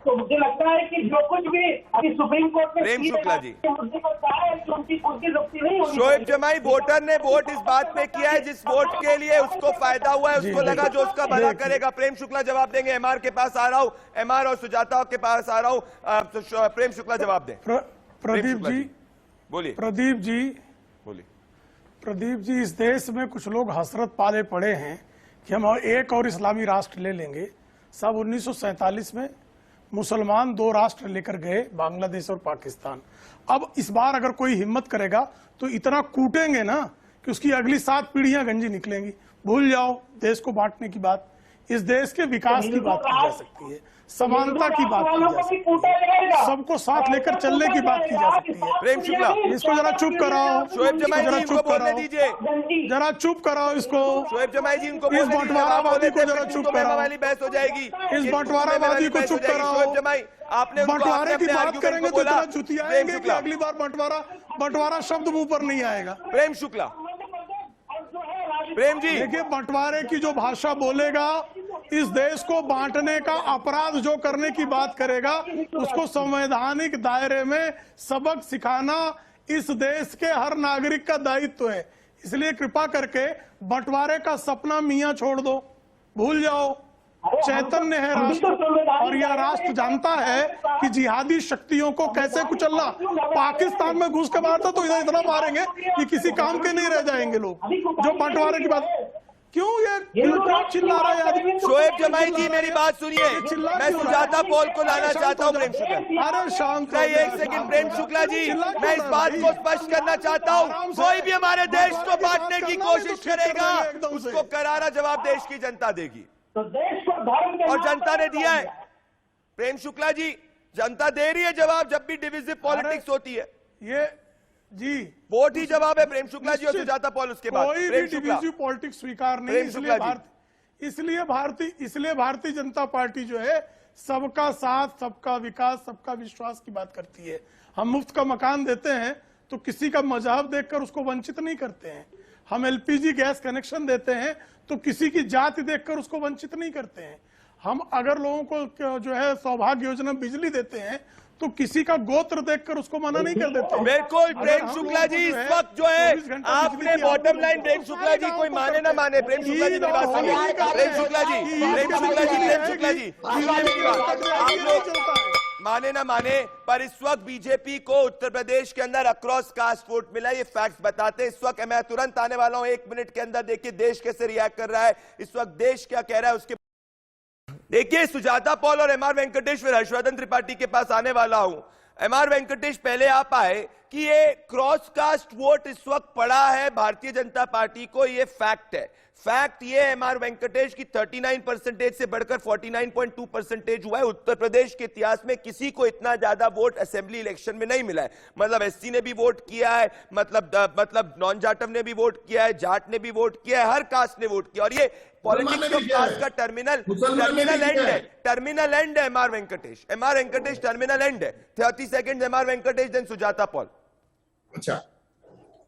तो मुझे लगता है कि जो कुछ भी अभी सुप्रीम कोर्ट में प्रेम शुक्ला जी, मुद्दे पर कहा है कि उनकी जुक्ति नहीं होगी। शोएब जमाई, वोटर ने वोट इस बात पे किया है जिस वोट के लिए उसको फायदा हुआ है, उसको लगा जो उसका भला करेगा। प्रेम शुक्ला जवाब देंगे। एमआर के पास आ रहा हूँ, एमआर और सुजाता के पास आ रहा हूँ। प्रेम शुक्ला जवाब दें। प्रदीप जी बोलिए। प्रदीप जी, इस देश में कुछ लोग हसरत पाले पड़े हैं कि हम एक और इस्लामी राष्ट्र ले लेंगे। सब 1947 में मुसलमान 2 राष्ट्र लेकर गए, बांग्लादेश और पाकिस्तान। अब इस बार अगर कोई हिम्मत करेगा तो इतना कूटेंगे ना कि उसकी अगली 7 पीढ़ियां गंजी निकलेंगी। भूल जाओ देश को बांटने की बात। इस देश के विकास की बात की जा सकती है, समानता की बात की जा सकती है, सबको साथ लेकर चलने की बात की जा सकती है। प्रेम शुक्ला, इसको जरा चुप कराओ। शोएब जमाई जी, इनको बोलने दीजिए। जरा चुप कराओ इसको। शोएब जमाई जी, इनको इस बंटवारावादी को जरा चुप कराओ। वाली बहस हो जाएगी। इस बंटवारावादी को चुप कराओ। शोएब जमाई, आपने बंटवारे की बात करेंगे तो इतना जुतियाएंगे कि अगली बार बंटवारा शब्द मुंह पर नहीं आएगा। प्रेम शुक्ला, प्रेम जी, देखिए, बंटवारे की जो भाषा बोलेगा, इस देश को बांटने का अपराध जो करने की बात करेगा, उसको संवैधानिक दायरे में सबक सिखाना इस देश के हर नागरिक का दायित्व है। इसलिए कृपा करके बंटवारे का सपना मियां छोड़ दो, भूल जाओ। चैतन्य है राष्ट्र और यह राष्ट्र जानता है कि जिहादी शक्तियों को कैसे कुचलना। पाकिस्तान में घुस के मारता तो इधर इतना मारेंगे कि किसी काम के नहीं रह जाएंगे लोग। जो बंटवारे की बात, क्यों ये चिल्ला रहा है आदमी? शोएब जमाई जी, मेरी बात सुनिए। मैं सुजाता पॉल को लाना चाहता हूँ। प्रेम शुक्ला, अरे शांत, एक सेकंड। प्रेम शुक्ला जी, मैं इस बात को स्पष्ट करना चाहता हूँ, कोई भी हमारे देश को बांटने की कोशिश करेगा, उसको करारा जवाब देश की जनता देगी। तो देश को धर्म और जनता ने दिया है। प्रेम शुक्ला जी, जनता दे रही है जवाब जब भी डिविजिव पॉलिटिक्स होती है। ये जी वोट ही जवाब है। प्रेम शुक्ला जी और सुजाता पॉल उसके बाद। कोई भी डिविजिव पॉलिटिक्स स्वीकार नहीं। इसलिए भारतीय जनता पार्टी जो है सबका साथ, सबका विकास, सबका विश्वास की बात करती है। हम मुफ्त का मकान देते हैं तो किसी का मजहब देखकर उसको वंचित नहीं करते हैं। हम एलपीजी गैस कनेक्शन देते हैं तो किसी की जाति देखकर उसको वंचित नहीं करते हैं। हम अगर लोगों को जो है सौभाग्य योजना बिजली देते हैं तो किसी का गोत्र देखकर उसको मना नहीं कर देते। बिल्कुल प्रेम शुक्ला जी, इस वक्त जो है आपने बॉटम लाइन, प्रेम शुक्ला जी, कोई माने ना माने, प्रेम शुक्ला जी मेरी बात सुनिए। प्रेम शुक्ला जी, आप लोग माने ना माने, पर इस वक्त बीजेपी को उत्तर प्रदेश के अंदर अक्रॉस कास्ट वोट मिला। ये फैक्ट्स बताते हैं। इस वक्त मैं तुरंत आने वाला हूं, 1 मिनट के अंदर। देखिए देश कैसे रिएक्ट कर रहा है इस वक्त, देश क्या कह रहा है उसके। देखिए सुजाता पॉल और एमआर वेंकटेश, फिर हर्षवर्धन त्रिपाठी के पास आने वाला हूं। एमआर वेंकटेश, पहले आप आए कि ये क्रॉस कास्ट वोट इस वक्त पड़ा है भारतीय जनता पार्टी को, ये फैक्ट है। फैक्ट ये है एमआर वेंकटेश की 39% से बढ़कर 49.2% हुआ है। उत्तर प्रदेश के इतिहास में किसी को इतना ज्यादा वोट असेंबली इलेक्शन में नहीं मिला है। मतलब एससी ने भी वोट किया है, मतलब नॉन जाटव ने भी वोट किया है, जाट ने भी वोट किया है, हर कास्ट ने वोट किया। और ये पॉलिटिक्स ऑफ कास्ट का टर्मिनल एंड है M R Venkatesh. M R Venkatesh terminal end है। 30 second M R Venkatesh, then Sujata Paul. अच्छा,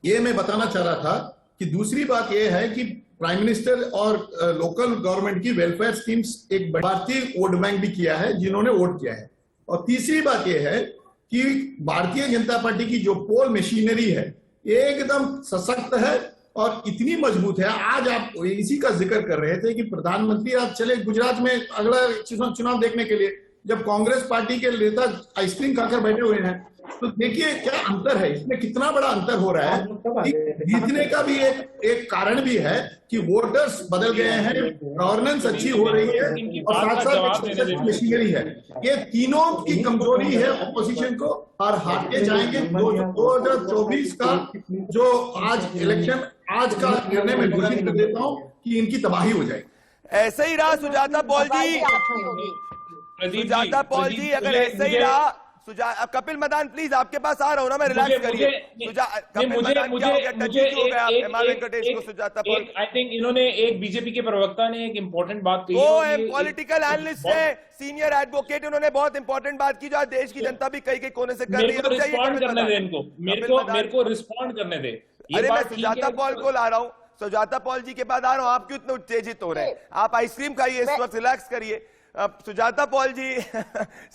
ये मैं बताना चाह रहा था कि दूसरी बात ये है कि प्राइम मिनिस्टर और लोकल गवर्नमेंट की वेलफेयर स्कीम्स एक भारतीय वोट बैंक भी किया है जिन्होंने वोट किया है। और तीसरी बात यह है कि भारतीय जनता पार्टी की जो पोल मशीनरी है एकदम सशक्त है और इतनी मजबूत है। आज आप इसी का जिक्र कर रहे थे कि प्रधानमंत्री आज चले गुजरात में अगला चुनाव देखने के लिए, जब कांग्रेस पार्टी के नेता आइसक्रीम खाकर बैठे हुए हैं तो देखिए क्या अंतर है इसमें, कितना बड़ा अंतर हो रहा है कि जीतने का भी एक कारण भी है कि वोटर्स बदल गए हैं, गवर्नेंस अच्छी हो रही है और साथ साथ मशीनरी है। ये तीनों की कमजोरी है ऑपोजिशन को, और हारते जाएंगे। 2024 का जो आज इलेक्शन, आज का निर्णय मैं घोषित कर देता हूं कि इनकी तबाही हो जाएगी। ऐसे ही रहा सुजाता पॉल जी, सुजाता पॉल जी अगर ऐसे ही रहा, कपिल मदान प्लीज आपके पास आ रहा हूं ना मैं, रिलैक्स करिए। सुजाता पॉल, आई थिंक इन्होंने एक बीजेपी के प्रवक्ता ने एक इंपॉर्टेंट बात कही, वो पॉलिटिकल एनालिस्ट है, सीनियर एडवोकेट, उन्होंने बहुत इंपॉर्टेंट बात की जो आज देश की जनता भी कई कई कोने से कर रही है। रिस्पॉन्ड करने दे इनको, मेरे को रिस्पॉन्ड करने दे। अरे मैं सुजाता पॉल को ला रहा हूँ, सुजाता पॉल जी के बाद आ रहा हूँ। आप क्यों इतने उत्तेजित हो रहे हैं? आप आइसक्रीम खाइए इस वक्त, रिलैक्स करिए। अब सुजाता पॉल जी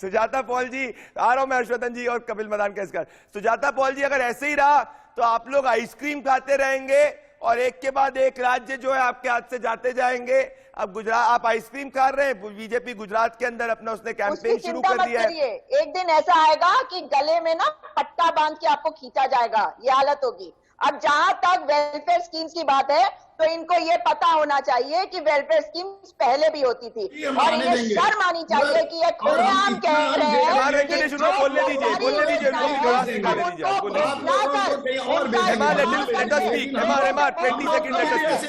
सुजाता पॉल जी आ रहा हूं मैं, हर्षवर्धन जी और कपिल मदान का इसका। सुजाता पॉल जी अगर ऐसे ही रहा तो आप लोग आइसक्रीम खाते रहेंगे और एक के बाद एक राज्य जो है आपके हाथ से जाते जाएंगे। अब गुजरात, आप आइसक्रीम खा रहे हैं, बीजेपी गुजरात के अंदर अपना उसने कैंपेन शुरू कर दिया है। एक दिन ऐसा आएगा कि गले में ना पट्टा बांध के आपको खींचा जाएगा, ये हालत होगी। अब जहां तक वेलफेयर स्कीम्स की बात है तो इनको ये पता होना चाहिए कि वेलफेयर स्कीम्स पहले भी होती थी और ये शर्म आनी चाहिए कि ये खुलेआम कह रहे हैं। बोलने दीजिए, बोलने दीजिए,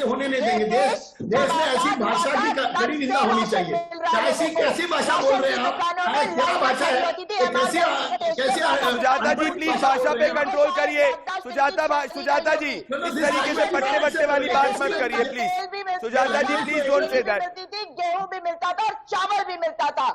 होने नहीं देंगे। देश में ऐसी भाषा की कड़ी निंदा होनी चाहिए। कैसी भाषा बोल रहे हैं आप? क्या भाषा है? कैसे? सुजाता जी प्लीज भाषा पे कंट्रोल करिए। सुजाता जी इस तरीके से पट्टे बट्टे वाली बात मत करिए please. Sujata ji please don't say that. गेहूं भी मिलता था और चावल भी मिलता था,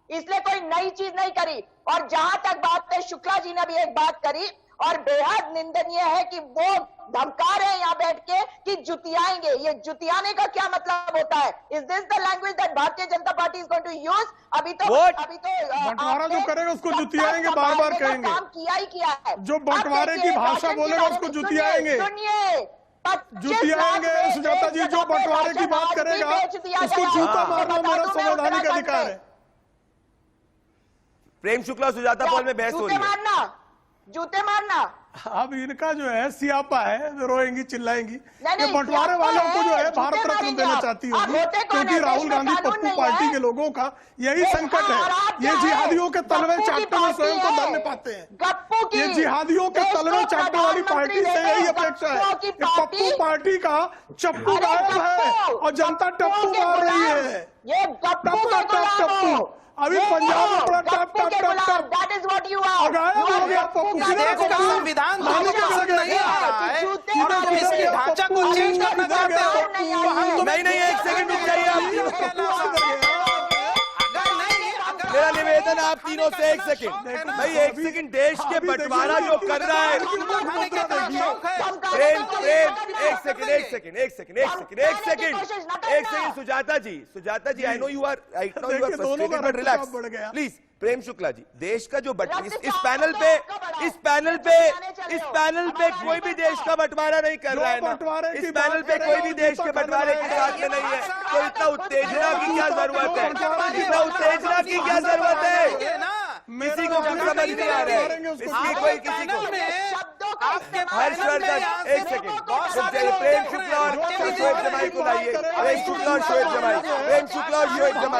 इसलिए कोई नई चीज नहीं करी। और जहां तक बात है, शुक्ला जी ने भी एक बात करी और बेहद निंदनीय है कि वो धमका रहे हैं यहाँ बैठ के कि जुतियाएंगे। ये जुतियाने का क्या मतलब होता है? Is this the language that Bharatiya Janata Party is going to use? अभी तो बंटवारा जो करेगा उसको जुतियाएंगे, बार बार कहेंगे। काम किया ही किया है। जो बंटवारे की भाषा बोलेगा उसको जुतियाएंगे, सुनिए, जुतियाएंगे। सुजाता जी जो बंटवारे की बात करेगा उसको जूता मारना मेरा संवैधानिक अधिकार है। प्रेम शुक्ला सुजाता पॉल में बहस हो रही है। जूते मारना अब इनका जो है सियापा है, रोएंगी चिल्लाएंगी। ये बंटवारे वालों को जो है भारत रत्न देना चाहती होगी, क्योंकि राहुल गांधी पप्पू पार्टी के लोगों का यही संकट है। ये जिहादियों के तलवे चाटने में स्वयं को धन्य पाते हैं। ये जिहादियों के तलवे चाटने वाली पार्टी से यही अपेक्षा है कि पप्पू पार्टी का चप्पू गायब है और जनता टप्पू मार रही है। टप्पू अभी पंजाब में बड़ा टप टप टप टप गायब हो गया पप्पू। संविधान नहीं आ रहा है और तुम इसके ढांचा को चेंज करना चाहते हो। नहीं एक सेकंड रुक जाइए आप। मेरा निवेदन आप तीनों से एक सेकंड भाई, एक सेकंड। देश के बंटवारा जो कर रहा है, एक second Sujata ji I know you are frustrated but relax please. Prem Shukla ji, देश का जो इस पैनल पे कोई भी देश का बंटवारा नहीं कर रहा है ना। इस पैनल पे कोई भी देश के बंटवारे के साथ में नहीं है, तो इतना उत्तेजना की क्या जरूरत है? इतना उत्तेजना की क्या जरूरत है? किसी को कुछ समझ नहीं आ रहा है इसकी, कोई किसी को। हर्षवर्धन एक सेकंड, प्रेम शुक्ला और शोएब जमाई को लाइए। प्रेम शुक्ला और शोएब जमाई।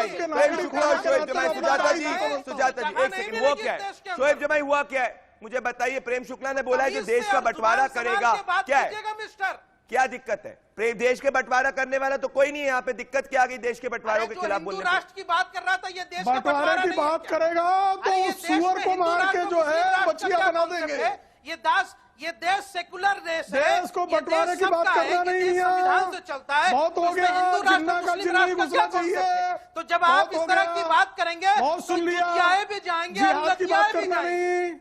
सुजाता जी एक सेकंड, वो क्या है? शोएब जमाई हुआ क्या है मुझे बताइए। प्रेम शुक्ला ने बोला है जो देश का बंटवारा करेगा, क्या है, क्या दिक्कत है? देश के बंटवारा करने वाला तो कोई नहीं है यहाँ पे। दिक्कत क्या आ गई देश के बंटवारों के खिलाफ बोलने? राष्ट्र की बात कर रहा था, ये देश बंटवारे की बात करेगा तो सुअर को मार के जो है बच्चियां बना देंगे। ये देश सेकुलर देश है। देश को बंटवारे की बात करना नहीं है, संविधान से चलता है। बहुत हो गया, जिन्ना का जिन्ना ही घुसना चाहिए। तो जब आप इस तरह की बात करेंगे बहुत सुन लिया, भी जाएंगे, जिहाद की बात करना नहीं,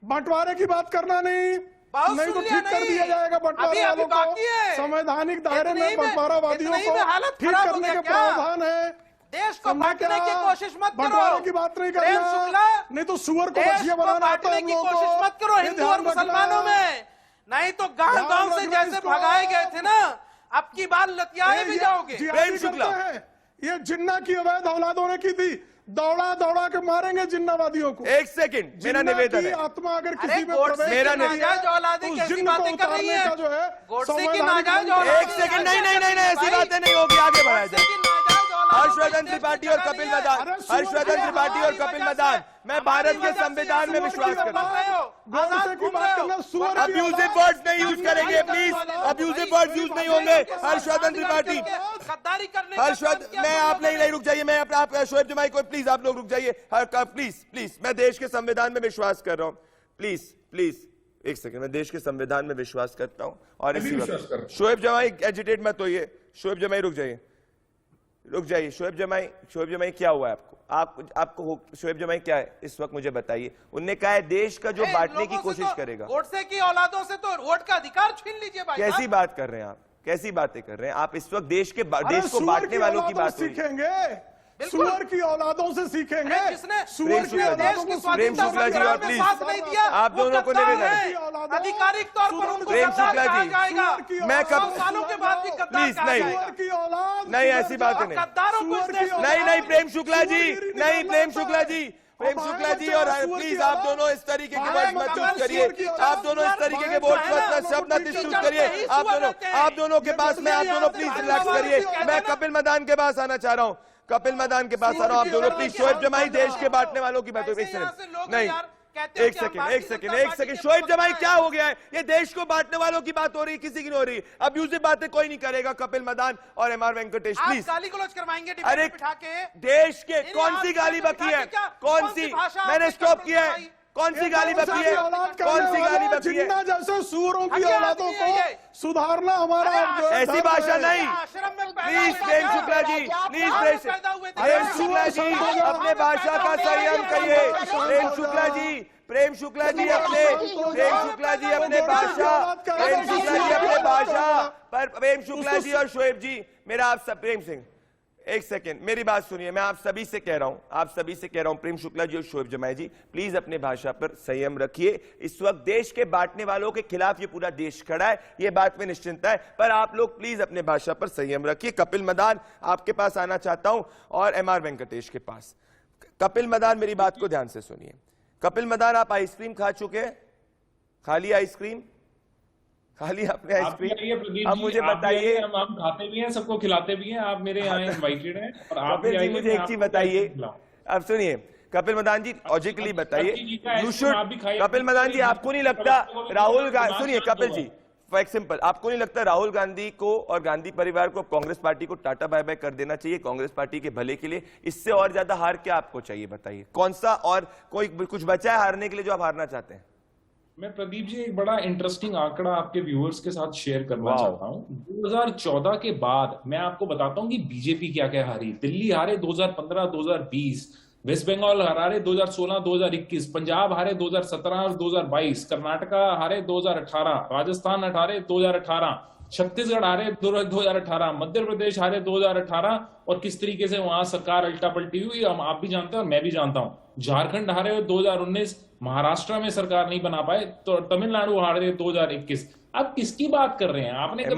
बंटवारे की बात करना नहीं तो ठीक कर दिया जाएगा बंटवारे वालों को। संवैधानिक दायरे में बंटवारावादियों को ठीक करने के प्रावधान है। देश को बांटने की कोशिश मत करो, बंटवारे की बात नहीं करना, नहीं तो सुअर को बच्चियां बनाना आता है हम लोगों को। कोशिश मत करो हिंदू और मुसलमानों में, नहीं तो गांव से जैसे भगाए गए थे ना, अब की बार लतियाए भी जाओगे। प्रेम शुक्ला ये जिन्ना की अवैध औलादों ने की थी, दौड़ा दौड़ा के मारेंगे जिन्नावादियों को। एक सेकंड, मेरा जिन्ना निवेदन की है, आत्मा अगर अरे किसी में गोडसे प्रवेश मेरा की नाजायज औलादी उस कैसी जिन्न को बातें कर रही उतारने है? का जो है गोडसे की संवैधानिक नाजायज बंदोबस्त। औलादी एक सेकंड, नहीं नहीं नहीं नहीं, ऐसी बातें नहीं होगी, आगे बढ़ाया जाए। हर्षवर्धन त्रिपाठी और कपिल मदान, हर्षवर्धन त्रिपाठी और कपिल मदान, मैं भारत के संविधान में विश्वास करता हूं। गोडसे की बात करना, सुअर की अब्यूजिव औलाद। वर्ड्स नहीं यूज करेंगे प्लीज, अब्यूजिव वर्ड्स यूज नहीं होंगे। हर्षवर्धन त्रिपाठी, गद्दारी करने हर्षवर्धन, मैं आप नहीं रुक जाइए, मैं आप शोएब जमाई को प्लीज, आप लोग रुक जाइए, प्लीज प्लीज, मैं देश के संविधान में विश्वास कर रहा हूं, प्लीज प्लीज एक सेकंड, मैं देश के संविधान में विश्वास करता हूं और इसी वक्त शोएब जमाई एजिटेट मत होइए, शोएब जमाई रुक जाइए, रुक जाइए। शोएब जमाई क्या हुआ है आपको? आपको शोएब जमाई क्या है इस वक्त, मुझे बताइए। उन्होंने कहा है देश का जो बांटने की कोशिश करेगा। गोडसे की औलादों से तो वोट का अधिकार छीन लीजिए भाई। कैसी बात कर रहे हैं आप, कैसी बातें कर रहे हैं आप? इस वक्त देश को बांटने वालों की बात हो रही है। सीखेंगे, सुअर की औलादों से सीखेंगे। जिसने सुअर की औलादों को प्रेम शुक्ला जी और प्लीज साथ नहीं दिया, आप दोनों को निवेदन है, आधिकारिक तौर पर उनको प्रेम गद्दार शुक्ला कहा जी, जाएगा। मैं कब 100 सालों के बाद भी गद्दार प्लीज कहा नहीं, जाएगा। की औलाद नहीं ऐसी बातें नहीं, गद्दारों को इस देश में नहीं नहीं प्रेम शुक्ला जी, नहीं प्रेम शुक्ला जी, प्रेम शुक्ला जी और प्लीज आप दोनों इस तरीके के वर्ड मत यूज करिए, आप दोनों इस तरीके के वर्ड मत शब्द मत यूज करिए। आप दोनों के पास में, आप दोनों प्लीज रिलैक्स करिए। मैं कपिल मदान के पास आना चाह रहा हूं, कपिल मदान के पास आ रहा हूं। आप दोनों प्लीज, शोएब जमाई देश के बांटने वालों की बात हो रही है, नहीं एक सेकंड, शोएब जमाई क्या हो गया है? ये देश को बांटने वालों की बात हो रही है, किसी की नहीं हो रही। अब्यूजिव बातें कोई नहीं करेगा। कपिल मदान और एमआर वेंकटेश प्लीज, गाली गलौज करवाएंगे अरे देश के कौन सी गाली बकी है? कौन सी? मैंने स्टॉप किया है, कौन सी गाली बकी है? कौन सी गाली बकी है? जिन्ना जैसे सुअरों की औलादों को सुधारना हमारा ऐसी भाषा नहीं। प्लीज प्रेम शुक्ला जी, प्लीज प्रेम शुक्ला जी अपने भाषा का संयम करिए। प्रेम शुक्ला जी, प्रेम शुक्ला जी अपने, प्रेम शुक्ला जी अपने भाषा, प्रेम शुक्ला जी अपने भाषा पर, प्रेम शुक्ला जी और शोएब जी, मेरा आप सब, प्रेम सिंह एक सेकेंड मेरी बात सुनिए, मैं आप सभी से कह रहा हूं, आप सभी से कह रहा हूं, प्रेम शुक्ला जी और शोएब जमाई जी प्लीज अपने भाषा पर संयम रखिए। इस वक्त देश के बांटने वालों के खिलाफ ये पूरा देश खड़ा है, ये बात में निश्चिंता है, पर आप लोग प्लीज अपने भाषा पर संयम रखिए। कपिल मदान आपके पास आना चाहता हूं और एमआर वेंकटेश के पास। कपिल मदान मेरी बात को ध्यान से सुनिए। कपिल मदान आप आइसक्रीम खा चुके हैं? खाली आइसक्रीम, खाली आपने आइसक्रीम? अब मुझे बताइए, हम खाते भी हैं, सबको खिलाते भी हैं, आप मेरे यहाँ इनवाइटेड हैं और आप कपिल जी मुझे एक चीज बताइए, अब सुनिए कपिल मदान जी, लॉजिकली बताइए, यू शुड, कपिल मदान जी आपको नहीं लगता राहुल गांधी, सुनिए कपिल जी फॉर एग्जाम्पल, आपको नहीं लगता राहुल गांधी को और गांधी परिवार को, कांग्रेस पार्टी को टाटा बाय बाय कर देना चाहिए कांग्रेस पार्टी के भले के लिए? इससे और ज्यादा हार क्या आपको चाहिए बताइए? कौन सा और कोई कुछ बचा है हारने के लिए जो आप हारना चाहते हैं? मैं प्रदीप जी एक बड़ा इंटरेस्टिंग आंकड़ा आपके व्यूअर्स के साथ शेयर करना चाहता हूं। 2014 के बाद मैं आपको बताता हूं कि बीजेपी क्या क्या हारी। दिल्ली हारे 2015, 2020, वेस्ट बंगाल हारे 2016, 2021, पंजाब हारे 2017 और 2022, कर्नाटका हारे 2018, राजस्थान हारे 2018, छत्तीसगढ़ हारे 2018, मध्य प्रदेश हारे 2018 और किस तरीके से वहां सरकार उल्टा पलटी हुई हम आप भी जानते हैं और मैं भी जानता हूं। झारखंड हारे 2019, महाराष्ट्र में सरकार नहीं बना पाए, तो तमिलनाडु हारे 2021। आप किसकी बात कर रहे हैं? आपने कभी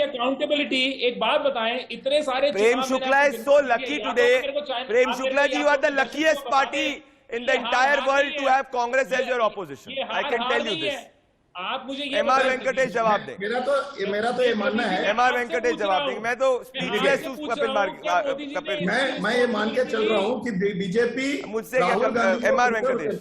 अकाउंटेबिलिटी, एक बात बताएं, इतने सारे Prem Shukla is so lucky today, Prem Shukla ji you are the luckiest party in the entire world to have Congress as your opposition, I can tell you this. आप मुझे एमआर वेंकटेश जवाब दें। मेरा तो ये मानना है, एमआर वेंकटेश जवाब देंगे, मैं तो स्पीचलेस हूं कपिल, मैं ये मान के चल रहा हूँ कि बीजेपी मुझसे MR Venkatesh,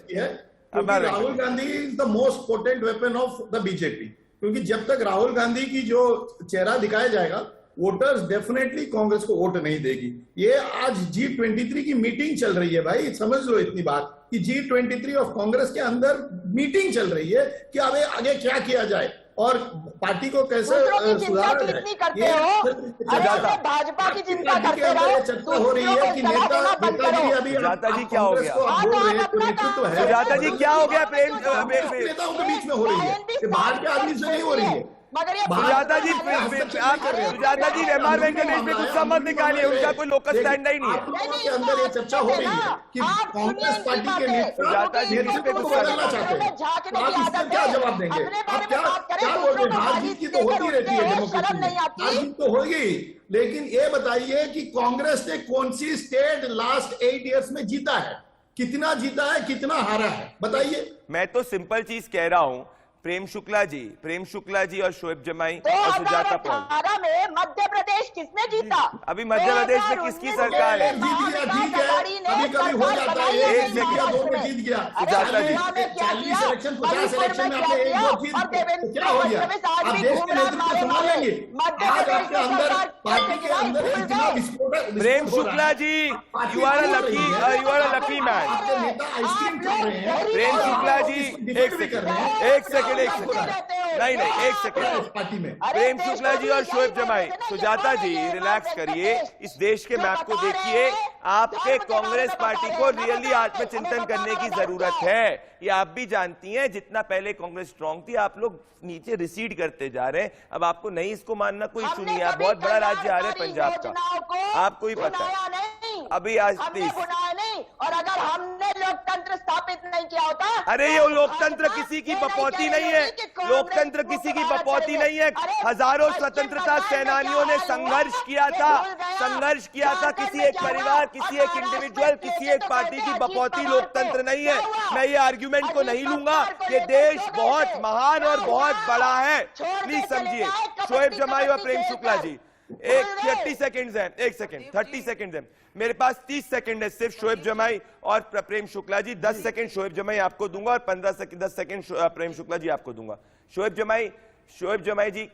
Rahul Gandhi is the most potent weapon of the BJP, क्योंकि जब तक राहुल गांधी की जो चेहरा दिखाया जाएगा वोटर्स डेफिनेटली कांग्रेस को वोट नहीं देगी। ये आज G23 की मीटिंग चल रही है भाई, समझ लो इतनी बात कि G23 ऑफ कांग्रेस के अंदर मीटिंग चल रही है कि अब आगे क्या किया जाए और पार्टी को कैसे सुधारा जाए। भाजपा की चिंता करते रहो, चर्चा हो रही है कि नेतागिरी अभी सुजाता जी क्या हो गया? सुजाता जी क्या हो गया? प्रेम नेताओं के बीच में हो रही है, बाहर के आदमी से नहीं हो रही है। सुजाता जी, सुजाता जी एमआर वेंकटेश पे गुस्सा मत निकालिए, उनका कोई लोकल स्टैंड ही नहीं है। आप लोगों के अंदर ये चर्चा हो रही है कि कांग्रेस पार्टी के नेतृत्व को बदलना चाहते हैं, आप इससे क्या जवाब देंगे? आप क्या बोल रहे हैं? हार जीत की तो होती रहती है डेमोक्रेसी शर्म नहीं आती? हार जीत तो होगी, लेकिन ये बताइए कि कांग्रेस ने कौन सी स्टेट लास्ट 8 इयर्स में जीता है, कितना जीता है, कितना हारा है, बताइए। मैं तो सिंपल चीज कह रहा हूं, प्रेम शुक्ला जी और शोएब जमाई और सुजाता पॉल। 2018 में मध्य प्रदेश किसने जीता? अभी मध्य प्रदेश में किसकी सरकार है? जीत गया, ठीक है, कभी कभी हो जाता है, एक जीत गया, 2 में जीत गया। सुजाता जी 40 इलेक्शन 50 इलेक्शन में आपने 1-2 जीत, तो क्या हो गया? आप देश के नेतृत्व को संभाल लेंगे। आज आपके अंदर, पार्टी के अंदर इतना विस्फोट है। Prem Shukla ji, you are a lucky man. आपके नेता आइसक्रीम खा रहे हैं, प्रेम शुक्ला जी, एक सेकंड, नहीं, एक सेकंड। पार्टी में प्रेम शुक्ला जी और शोएब जमाई, सुजाता जी रिलैक्स करिए, इस देश के मैप को देखिए। आपके कांग्रेस पार्टी को रियली आत्मचिंतन करने की जरूरत है। ये आप भी जानती हैं, जितना पहले कांग्रेस स्ट्रांग थी, आप लोग नीचे रिसीड करते जा रहे हैं। अब आपको नहीं इसको मानना कोई इशू नहीं है। आप बहुत बड़ा राज्य आ रहे हैं पंजाब का, आपको ही पता है। अभी आज नहीं, और अगर हमने लोकतंत्र स्थापित नहीं किया होता। अरे ये लोकतंत्र किसी की बपौती नहीं है, लोकतंत्र किसी की बपौती नहीं है। हजारों स्वतंत्रता सेनानियों ने संघर्ष किया था। किसी एक परिवार, किसी एक इंडिविजुअल, किसी एक पार्टी की बपौती लोकतंत्र नहीं है। मैं ये आर्ग्यूमेंट को नहीं लूंगा। ये देश बहुत महान और बहुत बड़ा है, प्लीज समझिए। शोएब जमाई और प्रेम शुक्ला जी, 30 सेकंड है, 1 सेकंड, 30 सेकंड है मेरे पास, 30 सेकंड है सिर्फ शोएब जमाई और प्रेम शुक्ला जी। 10 सेकंड शोएब जमाई आपको दूंगा और 10 सेकंड प्रेम शुक्ला जी आपको दूंगा। शोएब जमाई जी,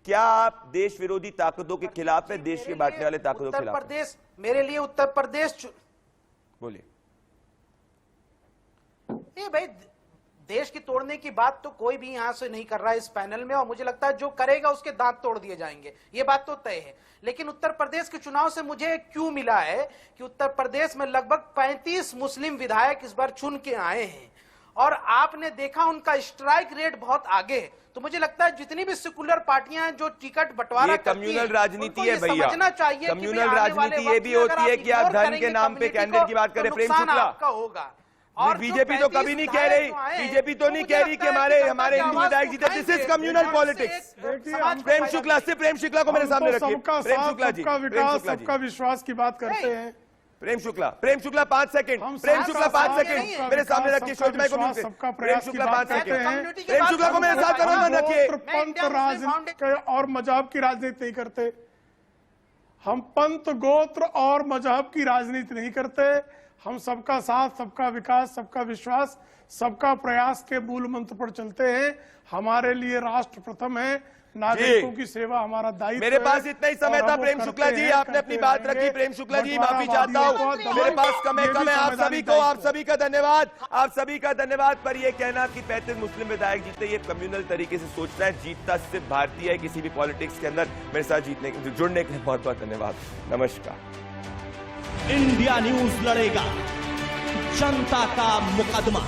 क्या आप देश विरोधी ताकतों के खिलाफ है, देश के बांटने वाले ताकतों के खिलाफ? उत्तर प्रदेश, मेरे लिए उत्तर प्रदेश, बोलिए। ये भाई देश की तोड़ने की बात तो कोई भी यहां से नहीं कर रहा है इस पैनल में, और मुझे लगता है जो करेगा उसके दांत तोड़ दिए जाएंगे, ये बात तो तय है। लेकिन उत्तर प्रदेश के चुनाव से मुझे क्यों मिला है कि उत्तर प्रदेश में लगभग 35 मुस्लिम विधायक इस बार चुन के आए हैं, और आपने देखा उनका स्ट्राइक रेट बहुत आगे है। तो मुझे लगता है जितनी भी सेकुलर पार्टियां हैं जो टिकट बंटवारा करती हैं, कम्युनल राजनीति है भैया, समझना चाहिए कम्युनल राजनीति ये भी होती है कि आप धर्म के नाम पे कैंडिडेट की बात करें। प्रेम शुक्ला, होगा। और बीजेपी तो कभी नहीं कह रही, बीजेपी तो नहीं कह रही कि हमारे हिंदू विधायक जीते। This is communal politics. Prem Shukla, सिर्फ प्रेम शुक्ला को मेरे सामने रखिए। प्रेम शुक्ला जी, सबका विकास, सबका विश्वास की बात करते हैं। प्रेम शुक्ला 5 सेकंड, प्रेम शुक्ला 5 सेकंड मेरे सामने रखिए। शोएब भाई को म्यूट करें। प्रेम शुक्ला 5 सेकंड, प्रेम शुक्ला को मेरे साथ रखिए। पंथ राजनीति और मजहब की राजनीति नहीं करते हम, पंथ गोत्र और मजहब की राजनीति नहीं करते हम। सबका साथ, सबका विकास, सबका विश्वास, सबका प्रयास के मूल मंत्र पर चलते हैं। हमारे लिए राष्ट्र प्रथम है, नागरिकों की सेवा हमारा दायित्व। मेरे पास इतना ही समय था प्रेम शुक्ला जी, आपने अपनी बात रखी। प्रेम शुक्ला जी माफी चाहता हूँ, मेरे पास कम है। आप सभी को, आप सभी का धन्यवाद, आप सभी का धन्यवाद। पर यह कहना कि 35 मुस्लिम विधायक जीते, ये कम्युनल तरीके से सोचना है। जीतता सिर्फ भारतीय है किसी भी पॉलिटिक्स के अंदर। मेरे साथ जुड़ने के लिए बहुत बहुत धन्यवाद। नमस्कार। इंडिया न्यूज लड़ेगा जनता का मुकदमा।